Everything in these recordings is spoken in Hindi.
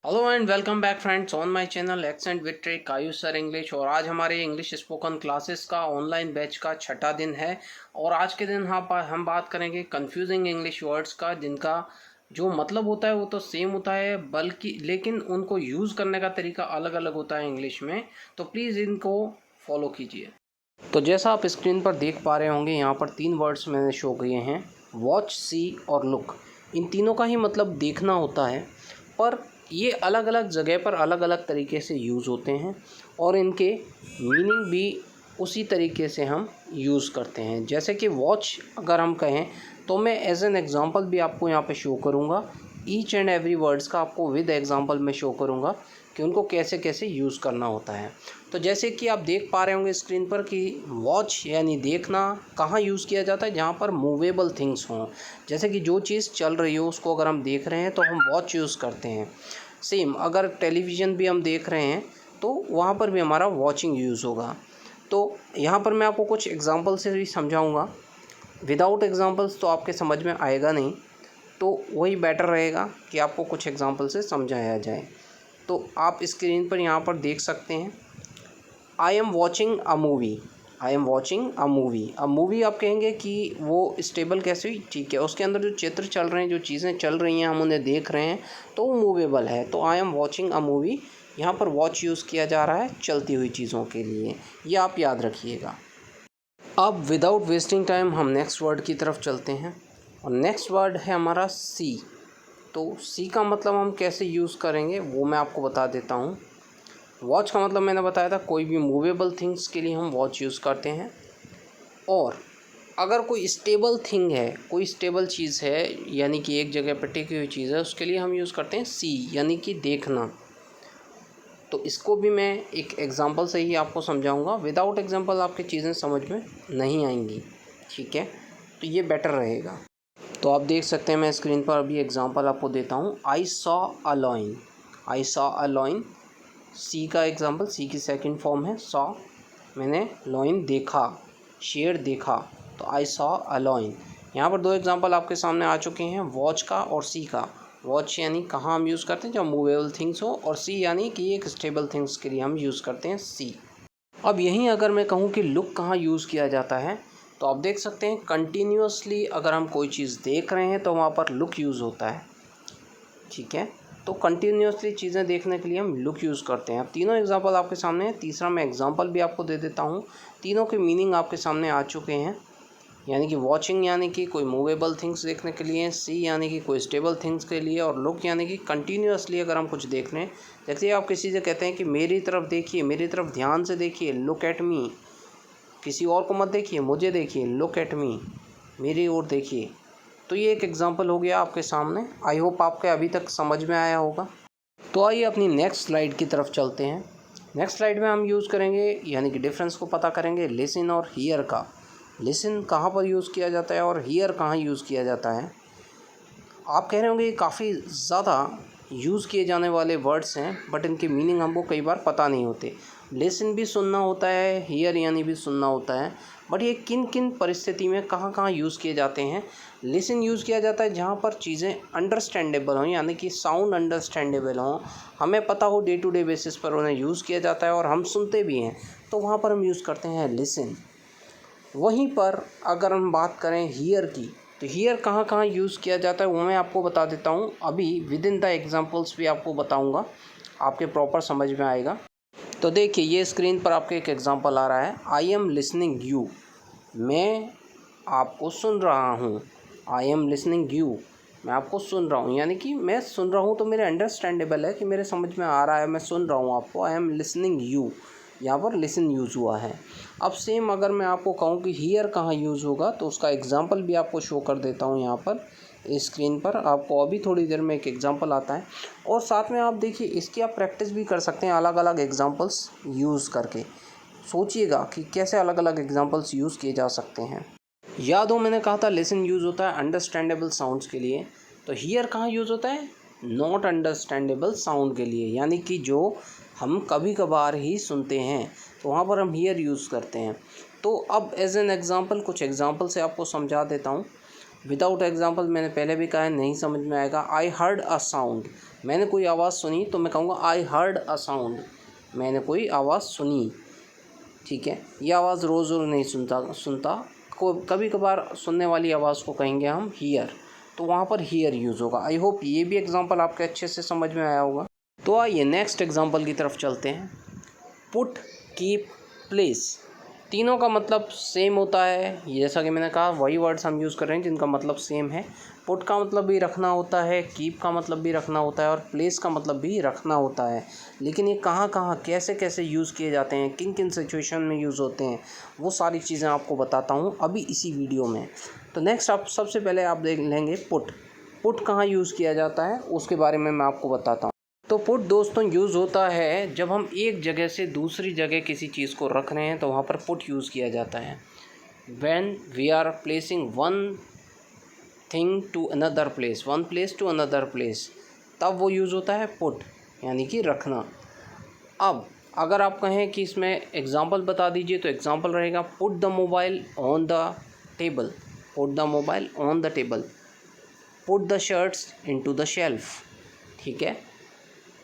Hello and welcome back friends on my channel accent with trick Ayush sir English. और आज हमारे इंग्लिश स्पोकन क्लासेस का ऑनलाइन बैच का छठा दिन है। और आज के दिन हम बात करेंगे कंफ्यूजिंग इंग्लिश वर्ड्स का, जिनका जो मतलब होता है वो तो सेम होता है, बल्कि लेकिन उनको यूज़ करने का तरीका अलग अलग होता है इंग्लिश में। तो प्लीज़ इनको फॉलो कीजिए। तो जैसा आप स्क्रीन पर देख पा रहे होंगे, यहाँ पर तीन वर्ड्स मैंने शो किए हैं, वॉच, सी और लुक। इन तीनों का ही मतलब देखना होता है, पर ये अलग अलग जगह पर अलग अलग तरीके से यूज़ होते हैं और इनके मीनिंग भी उसी तरीके से हम यूज़ करते हैं। जैसे कि वॉच अगर हम कहें तो मैं एज एन एग्ज़ाम्पल भी आपको यहाँ पे शो करूँगा। ईच एंड एवरी वर्ड्स का आपको विद एग्ज़ाम्पल में शो करूँगा कि उनको कैसे कैसे यूज़ करना होता है। तो जैसे कि आप देख पा रहे होंगे स्क्रीन पर कि वॉच यानी देखना कहाँ यूज़ किया जाता है, जहाँ पर मूवेबल थिंग्स हों। जैसे कि जो चीज़ चल रही हो उसको अगर हम देख रहे हैं तो हम वॉच यूज़ करते हैं। सेम अगर टेलीविज़न भी हम देख रहे हैं तो वहाँ पर भी हमारा वॉचिंग यूज़ होगा। तो यहाँ पर मैं आपको कुछ एग्जांपल से भी समझाऊंगा। विदाउट एग्जांपल्स तो आपके समझ में आएगा नहीं, तो वही बेटर रहेगा कि आपको कुछ एग्जांपल से समझाया जाए। तो आप स्क्रीन पर यहाँ पर देख सकते हैं, I am watching a movie. I am watching a movie. अब मूवी आप कहेंगे कि वो स्टेबल कैसे हुई? ठीक है, उसके अंदर जो चित्र चल रहे हैं, जो चीज़ें चल रही हैं, हम उन्हें देख रहे हैं तो वो मूवेबल है। तो I am watching a movie, यहाँ पर वॉच यूज़ किया जा रहा है चलती हुई चीज़ों के लिए, ये आप याद रखिएगा। अब विदाउट वेस्टिंग टाइम हम नेक्स्ट वर्ड की तरफ चलते हैं और नेक्स्ट वर्ड है हमारा सी। तो सी का मतलब हम कैसे यूज़ करेंगे वो मैं आपको बता देता हूँ। वॉच का मतलब मैंने बताया था, कोई भी मूवेबल थिंग्स के लिए हम वॉच यूज़ करते हैं। और अगर कोई स्टेबल थिंग है, कोई स्टेबल चीज़ है, यानी कि एक जगह पर टिकी हुई चीज़ है, उसके लिए हम यूज़ करते हैं सी, यानी कि देखना। तो इसको भी मैं एक एग्ज़ाम्पल से ही आपको समझाऊंगा। विदाउट एग्ज़ाम्पल आपकी चीज़ें समझ में नहीं आएंगी, ठीक है? तो ये बेटर रहेगा। तो आप देख सकते हैं, मैं स्क्रीन पर अभी एग्ज़ाम्पल आपको देता हूँ। I saw a lion. I saw a lion, see का एग्ज़ाम्पल, सी की सेकंड फॉर्म है सॉ। मैंने लॉइन देखा, शेर देखा, तो आई सॉ अ लॉइन। यहाँ पर दो एग्ज़ाम्पल आपके सामने आ चुके हैं, वॉच का और सी का। वॉच यानी कहाँ हम यूज़ करते हैं, जब मूवेबल थिंग्स हो, और सी यानी कि एक स्टेबल थिंग्स के लिए हम यूज़ करते हैं सी। अब यहीं अगर मैं कहूँ कि लुक कहाँ यूज़ किया जाता है, तो आप देख सकते हैं कंटिन्यूसली अगर हम कोई चीज़ देख रहे हैं तो वहाँ पर लुक यूज़ होता है, ठीक है? तो कंटिन्यूसली चीज़ें देखने के लिए हम लुक यूज़ करते हैं। अब तीनों एग्जांपल आपके सामने हैं, तीसरा मैं एग्जांपल भी आपको दे देता हूँ। तीनों के मीनिंग आपके सामने आ चुके हैं, यानी कि वॉचिंग यानी कि कोई मूवेबल थिंग्स देखने के लिए, सी यानी कि कोई स्टेबल थिंग्स के लिए, और लुक यानी कि कंटिन्यूसली अगर हम कुछ देख रहे हैं। जैसे आप किसी से कहते हैं कि मेरी तरफ देखिए, मेरी तरफ ध्यान से देखिए, लुक एट मी। किसी और को मत देखिए, मुझे देखिए, लुक एट मी, मेरी ओर देखिए। तो ये एक एग्जांपल हो गया आपके सामने। आई होप आपके अभी तक समझ में आया होगा। तो आइए अपनी नेक्स्ट स्लाइड की तरफ चलते हैं। नेक्स्ट स्लाइड में हम यूज़ करेंगे, यानी कि डिफरेंस को पता करेंगे, लिसन और हियर का। लिसन कहाँ पर यूज़ किया जाता है और हियर कहाँ यूज़ किया जाता है। आप कह रहे होंगे ये काफ़ी ज़्यादा यूज़ किए जाने वाले वर्ड्स हैं, बट इनके मीनिंग हमको कई बार पता नहीं होते। लिसन भी सुनना होता है, हियर यानी भी सुनना होता है, बट ये किन किन परिस्थिति में कहाँ कहाँ यूज़ किए जाते हैं। लिसन यूज़ किया जाता है जहाँ पर चीज़ें अंडरस्टैंडेबल हों, यानी कि साउंड अंडरस्टैंडेबल हों, हमें पता हो, डे टू डे बेसिस पर उन्हें यूज़ किया जाता है और हम सुनते भी हैं, तो वहाँ पर हम यूज़ करते हैं लिसन। वहीं पर अगर हम बात करें हियर की, तो हियर कहाँ कहाँ यूज़ किया जाता है वो मैं आपको बता देता हूँ। अभी विद इन द एग्जांपल्स भी आपको बताऊँगा, आपके प्रॉपर समझ में आएगा। तो देखिए, ये स्क्रीन पर आपके एक एग्जांपल आ रहा है, आई एम लिसनिंग यू। मैं आपको सुन रहा हूँ। आई एम लिसनिंग यू, मैं आपको सुन रहा हूँ, यानी कि मैं सुन रहा हूँ तो मेरे अंडरस्टैंडेबल है कि मेरे समझ में आ रहा है, मैं सुन रहा हूँ आपको। आई एम लिसनिंग यू, यहाँ पर लिसन यूज़ हुआ है। अब सेम अगर मैं आपको कहूँ कि हियर कहाँ यूज़ होगा, तो उसका एग्जांपल भी आपको शो कर देता हूँ यहाँ पर स्क्रीन पर। आपको अभी थोड़ी देर में एक एग्जांपल आता है, और साथ में आप देखिए इसकी आप प्रैक्टिस भी कर सकते हैं अलग अलग एग्जांपल्स यूज़ करके। सोचिएगा कि कैसे अलग अलग एग्जांपल्स यूज़ किए जा सकते हैं। याद हो मैंने कहा था लिसन यूज़ होता है अंडरस्टैंडेबल साउंड्स के लिए, तो हियर कहाँ यूज़ होता है? नॉट अंडरस्टैंडेबल साउंड के लिए, यानी कि जो हम कभी कभार ही सुनते हैं, तो वहाँ पर हम हियर यूज़ करते हैं। तो अब एज एन एग्ज़ाम्पल कुछ एग्ज़ाम्पल से आपको समझा देता हूँ। विदाउट एग्जाम्पल मैंने पहले भी कहा है, नहीं समझ में आएगा। आई हर्ड अ साउंड, मैंने कोई आवाज़ सुनी तो मैं कहूँगा आई हर्ड अ साउंड, मैंने कोई आवाज़ सुनी। ठीक है, ये आवाज़ रोज़ रोज़ नहीं सुनता को कभी कभार सुनने वाली आवाज़ को कहेंगे हम हीयर, तो वहाँ पर हीयर यूज़ होगा। आई होप ये भी एग्जांपल आपके अच्छे से समझ में आया होगा। तो आइए नेक्स्ट एग्जांपल की तरफ चलते हैं। पुट, कीप, प्लेस, तीनों का मतलब सेम होता है। जैसा कि मैंने कहा, वही वर्ड्स हम यूज़ कर रहे हैं जिनका मतलब सेम है। पुट का मतलब भी रखना होता है, कीप का मतलब भी रखना होता है और प्लेस का मतलब भी रखना होता है। लेकिन ये कहाँ कहाँ कैसे कैसे यूज़ किए जाते हैं, किन किन सिचुएशन में यूज़ होते हैं, वो सारी चीज़ें आपको बताता हूँ अभी इसी वीडियो में। तो नेक्स्ट आप सबसे पहले आप देख लेंगे पुट। पुट कहाँ यूज़ किया जाता है उसके बारे में मैं आपको बताता हूँ। तो पुट दोस्तों यूज़ होता है जब हम एक जगह से दूसरी जगह किसी चीज़ को रख रहे हैं तो वहाँ पर पुट यूज़ किया जाता है। When we are placing one thing to another place, one place to another place, तब वो यूज़ होता है पुट, यानी कि रखना। अब अगर आप कहें कि इसमें एग्ज़ाम्पल बता दीजिए तो एग्ज़ाम्पल रहेगा put the mobile on the table, put the mobile on the table, put the shirts into the shelf. ठीक है,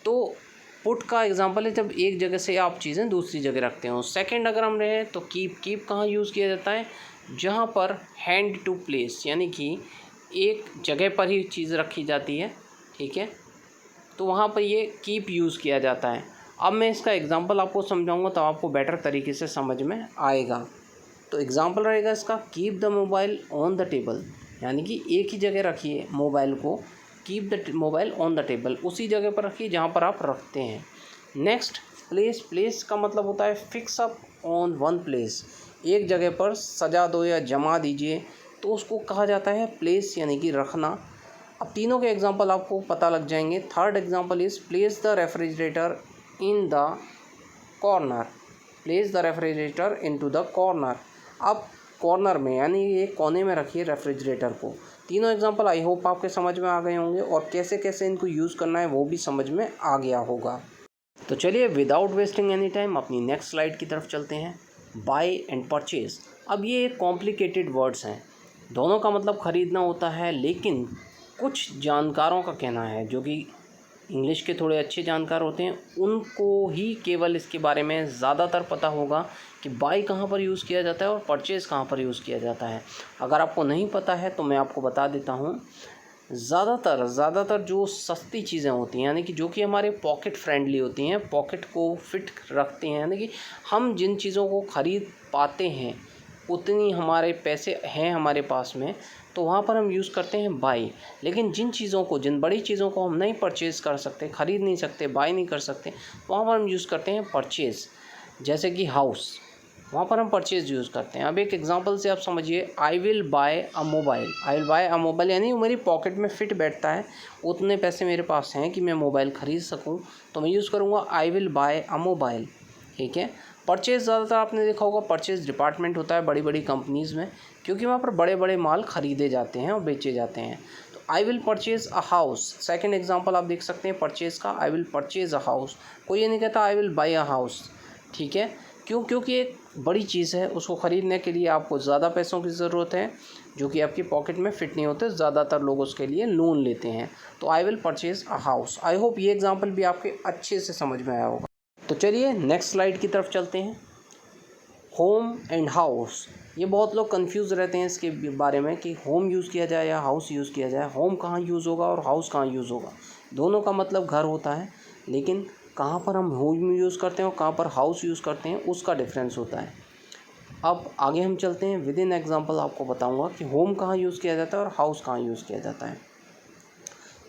तो पुट का एग्जांपल है जब एक जगह से आप चीज़ें दूसरी जगह रखते हो। सेकंड अगर हम रहे तो कीप कहाँ यूज़ किया जाता है, जहाँ पर हैंड टू प्लेस, यानी कि एक जगह पर ही चीज़ रखी जाती है। ठीक है, तो वहाँ पर ये कीप यूज़ किया जाता है। अब मैं इसका एग्जांपल आपको समझाऊंगा तो आपको बेटर तरीके से समझ में आएगा। तो एग्जांपल रहेगा इसका, keep the mobile on the table, यानी कि एक ही जगह रखिए मोबाइल को, keep the mobile on the table, उसी जगह पर रखिए जहाँ पर आप रखते हैं। नेक्स्ट प्लेस, प्लेस का मतलब होता है fix up on one place, एक जगह पर सजा दो या जमा दीजिए तो उसको कहा जाता है प्लेस, यानी कि रखना। अब तीनों के एग्जांपल आपको पता लग जाएंगे। Third example is place the refrigerator in the corner, place the refrigerator into the corner. अब कॉर्नर में यानी एक कोने में रखिए रेफ्रिजरेटर को। तीनों एग्जांपल आई होप आपके समझ में आ गए होंगे और कैसे कैसे इनको यूज़ करना है वो भी समझ में आ गया होगा। तो चलिए विदाउट वेस्टिंग एनी टाइम अपनी नेक्स्ट स्लाइड की तरफ चलते हैं। बाय एंड परचेज़, अब ये कॉम्प्लिकेटेड वर्ड्स हैं, दोनों का मतलब ख़रीदना होता है, लेकिन कुछ जानकारों का कहना है जो कि इंग्लिश के थोड़े अच्छे जानकार होते हैं उनको ही केवल इसके बारे में ज़्यादातर पता होगा कि बाय कहाँ पर यूज़ किया जाता है और परचेज़ कहाँ पर यूज़ किया जाता है। अगर आपको नहीं पता है तो मैं आपको बता देता हूँ। ज़्यादातर जो सस्ती चीज़ें होती हैं, यानी कि जो कि हमारे पॉकेट फ्रेंडली होती हैं, पॉकेट को फिट रखती हैं, यानी कि हम जिन चीज़ों को ख़रीद पाते हैं उतनी हमारे पैसे हैं हमारे पास में, तो वहाँ पर हम यूज़ करते हैं बाय। लेकिन जिन बड़ी चीज़ों को हम नहीं परचेज़ कर सकते, ख़रीद नहीं सकते, बाय नहीं कर सकते, वहाँ पर हम यूज़ करते हैं परचेज़। जैसे कि हाउस, वहाँ पर हम परचेज़ यूज़ करते हैं। अब एक एग्जांपल से आप समझिए, I will buy a mobile, I will buy a mobile यानी वो मेरी पॉकेट में फ़िट बैठता है, उतने पैसे मेरे पास हैं कि मैं मोबाइल ख़रीद सकूँ, तो मैं यूज़ करूँगा I will buy a mobile. ठीक है, परचेज़ ज़्यादातर आपने देखा होगा परचेज़ डिपार्टमेंट होता है बड़ी बड़ी कंपनीज़ में, क्योंकि वहाँ पर बड़े बड़े माल ख़रीदे जाते हैं और बेचे जाते हैं। तो I will purchase a house, second example आप देख सकते हैं परचेज़ का, I will purchase a house. कोई ये नहीं कहता I will buy a house. ठीक है, क्योंकि एक बड़ी चीज़ है, उसको ख़रीदने के लिए आपको ज़्यादा पैसों की ज़रूरत है जो कि आपकी पॉकेट में फ़िट नहीं होते, ज़्यादातर लोग उसके लिए लोन लेते हैं। तो I will purchase a house. I hope ये एग्जांपल भी आपके अच्छे से समझ में आया होगा। तो चलिए नेक्स्ट स्लाइड की तरफ चलते हैं। होम एंड हाउस, ये बहुत लोग कंफ्यूज रहते हैं इसके बारे में कि होम यूज़ किया जाए या हाउस यूज़ किया जाए, होम कहाँ यूज़ होगा और हाउस कहाँ यूज़ होगा। दोनों का मतलब घर होता है, लेकिन कहाँ पर हम होम यूज़ करते हैं और कहाँ पर हाउस यूज़ करते हैं उसका डिफरेंस होता है। अब आगे हम चलते हैं, विद इन एग्जाम्पल आपको बताऊँगा कि होम कहाँ यूज़ किया जाता है और हाउस कहाँ यूज़ किया जाता है।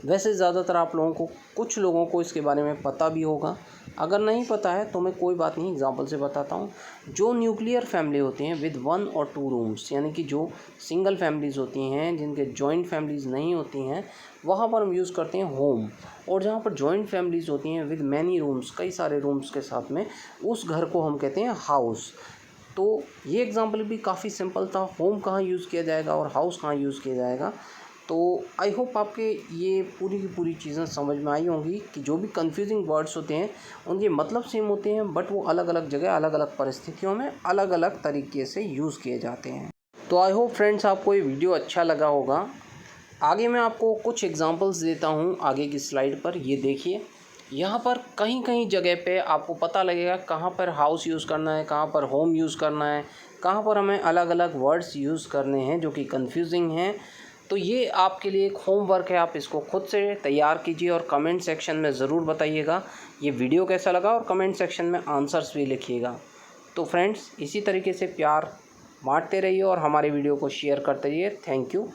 वैसे ज़्यादातर आप लोगों को, कुछ लोगों को इसके बारे में पता भी होगा, अगर नहीं पता है तो मैं कोई बात नहीं, एग्जांपल से बताता हूँ। जो न्यूक्लियर फैमिली होती हैं विद 1 और 2 रूम्स, यानी कि जो सिंगल फैमिलीज़ होती हैं, जिनके जॉइंट फैमिलीज़ नहीं होती हैं, वहाँ पर हम यूज़ करते हैं होम। और जहाँ पर जॉइंट फैमिलीज़ होती हैं विद मैनी रूम्स, कई सारे रूम्स के साथ में, उस घर को हम कहते हैं हाउस। तो ये एग्जांपल भी काफ़ी सिंपल था, होम कहाँ यूज़ किया जाएगा और हाउस कहाँ यूज़ किया जाएगा। तो आई होप आपके ये पूरी की पूरी चीज़ें समझ में आई होंगी कि जो भी कंफ्यूजिंग वर्ड्स होते हैं उनके मतलब सेम होते हैं, बट वो अलग अलग जगह अलग अलग परिस्थितियों में अलग अलग तरीके से यूज़ किए जाते हैं। तो आई होप फ्रेंड्स आपको ये वीडियो अच्छा लगा होगा। आगे मैं आपको कुछ एग्जांपल्स देता हूँ आगे की स्लाइड पर। ये देखिए, यहाँ पर कहीं कहीं जगह पे आपको पता लगेगा कहाँ पर हाउस यूज़ करना है, कहाँ पर होम यूज़ करना है, कहाँ पर हमें अलग अलग वर्ड्स यूज़ करने हैं जो कि कंफ्यूजिंग हैं। तो ये आपके लिए एक होमवर्क है, आप इसको खुद से तैयार कीजिए और कमेंट सेक्शन में ज़रूर बताइएगा ये वीडियो कैसा लगा, और कमेंट सेक्शन में आंसर्स भी लिखिएगा। तो फ्रेंड्स, इसी तरीके से प्यार बांटते रहिए और हमारे वीडियो को शेयर करते रहिए। Thank you.